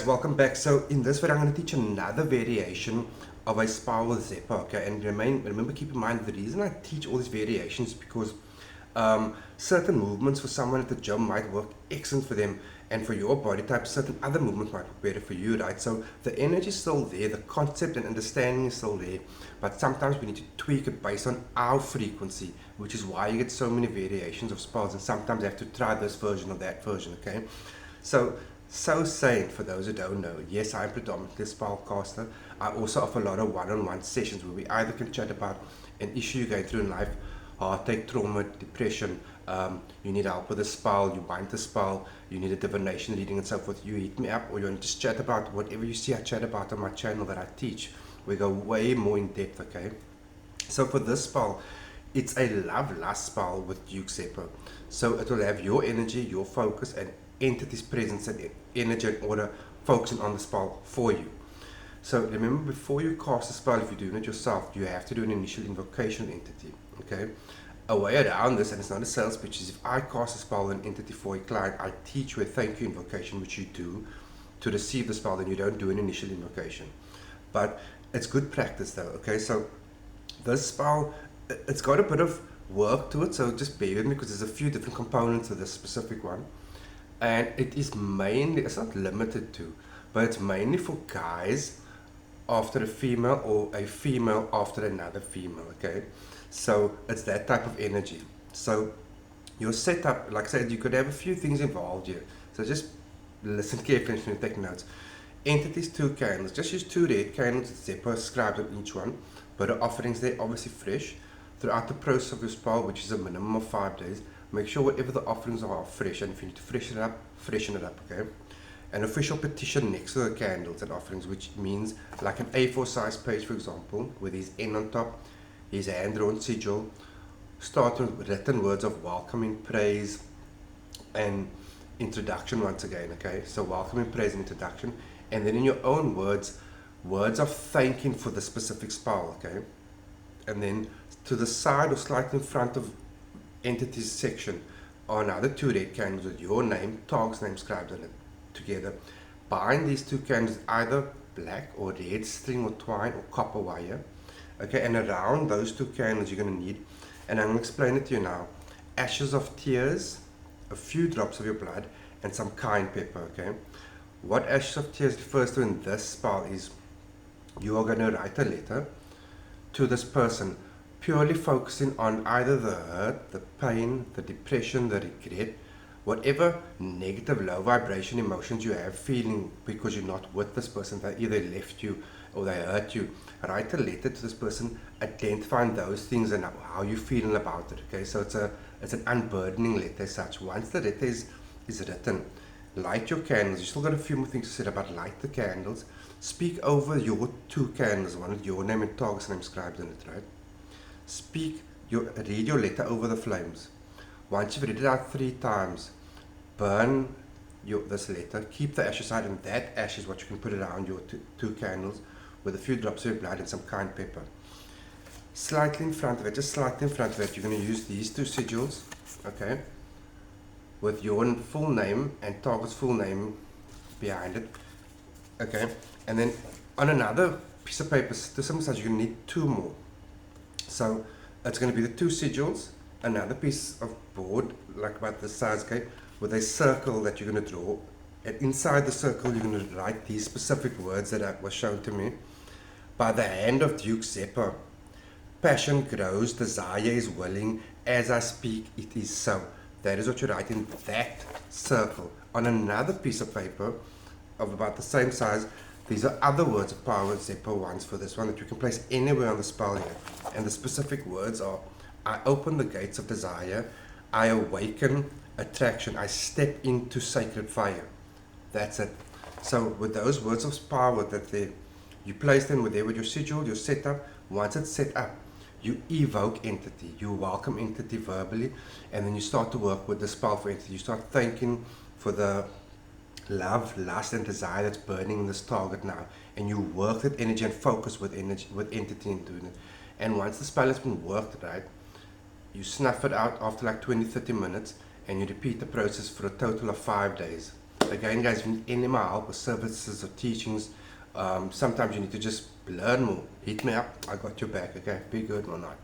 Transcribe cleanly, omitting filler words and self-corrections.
Welcome back. So in this video I'm going to teach another variation of a spell with Zepar, okay? And remember, keep in mind, the reason I teach all these variations is because certain movements for someone at the gym might work excellent for them, and for your body type certain other movements might work better for you, right? So the energy is still there, the concept and understanding is still there, but sometimes we need to tweak it based on our frequency, which is why you get so many variations of spells, and sometimes you have to try this version or that version, okay? So saying, for those who don't know, yes, I'm predominantly a spellcaster. I also offer a lot of one-on-one sessions where we either can chat about an issue you're going through in life, heartache, trauma, depression, you need help with a spell, you bind the spell, you need a divination reading and so forth. You hit me up, or you want to just chat about whatever you see I chat about on my channel that I teach. We go way more in depth, okay? So for this spell, it's a love lust spell with Duke Zepar. So it will have your energy, your focus, and entity's presence and energy and order focusing on the spell for you. So remember, before you cast a spell, if you're doing it yourself, you have to do an initial invocation entity, okay? A way around this, and it's not a sales pitch, is if I cast a spell an entity for a client, I teach you a thank you invocation, which you do to receive the spell, then you don't do an initial invocation. But it's good practice though, okay? So this spell, it's got a bit of work to it, so just bear with me because there's a few different components to this specific one. And it is mainly, it's not limited to, but it's mainly for guys after a female or a female after another female, okay? So it's that type of energy. So your setup, like I said, you could have a few things involved here. So just listen carefully and take notes. Entities, 2 candles. Just use 2 red candles, Zepar scribed on each one. But the offerings there, obviously fresh. Throughout the process of your spell, which is a minimum of 5 days, make sure whatever the offerings are fresh, and if you need to freshen it up, okay? An official petition next to the candles and offerings, which means like an A4 size page, for example, with his N on top, his hand-drawn sigil, starting with written words of welcoming, praise, and introduction once again, okay? So welcoming, praise, and introduction, and then in your own words of thanking for the specific spell, okay? And then to the side or slightly in front of entities section are another 2 red candles with your name, target's name scribed on it together. Bind these 2 candles either black or red string or twine or copper wire, okay? And around those 2 candles you're going to need, and I'm going to explain it to you now, ashes of tears, a few drops of your blood, and some cayenne pepper, okay? What ashes of tears refers to in this spell is you are going to write a letter to this person, purely focusing on either the hurt, the pain, the depression, the regret, whatever negative low vibration emotions you have feeling because you're not with this person. They either left you or they hurt you. Write a letter to this person identifying those things and how you're feeling about it, okay? So it's an unburdening letter as such. Once the letter is written, light your candles. You still got a few more things to say about light the candles. Speak over your 2 candles, one with your name and target's name scribed in it, right? Read your letter over the flames. Once you've read it out 3 times, burn this letter, keep the ash aside, and that ash is what you can put around your 2 candles with a few drops of your blood and some cayenne pepper. Slightly in front of it, just slightly in front of it, you're going to use these 2 sigils, okay, with your full name and target's full name behind it, okay? And then on another piece of paper, to some size, you're going to need 2 more. So it's going to be the 2 sigils, another piece of board, like about this size, okay, with a circle that you're going to draw. And inside the circle, you're going to write these specific words that was shown to me. By the hand of Duke Zepar, passion grows, desire is willing, as I speak, it is so. That is what you write in that circle. On another piece of paper of about the same size, these are other words of power Zepar wants for this one that you can place anywhere on the spell here. And the specific words are, I open the gates of desire, I awaken attraction, I step into sacred fire. That's it. So with those words of power that you place them there with your sigil, your setup. Once it's set up, you evoke entity, you welcome entity verbally, and then you start to work with the spell for entity. You start thanking for the love, lust, and desire that's burning in this target now, and you work that energy and focus with entity in doing it. And once the spell has been worked right, you snuff it out after like 20-30 minutes, and you repeat the process for a total of 5 days. again, guys, if you need any more help or services or teachings, sometimes you need to just learn more. Hit me up. I got your back. Okay, be good or not.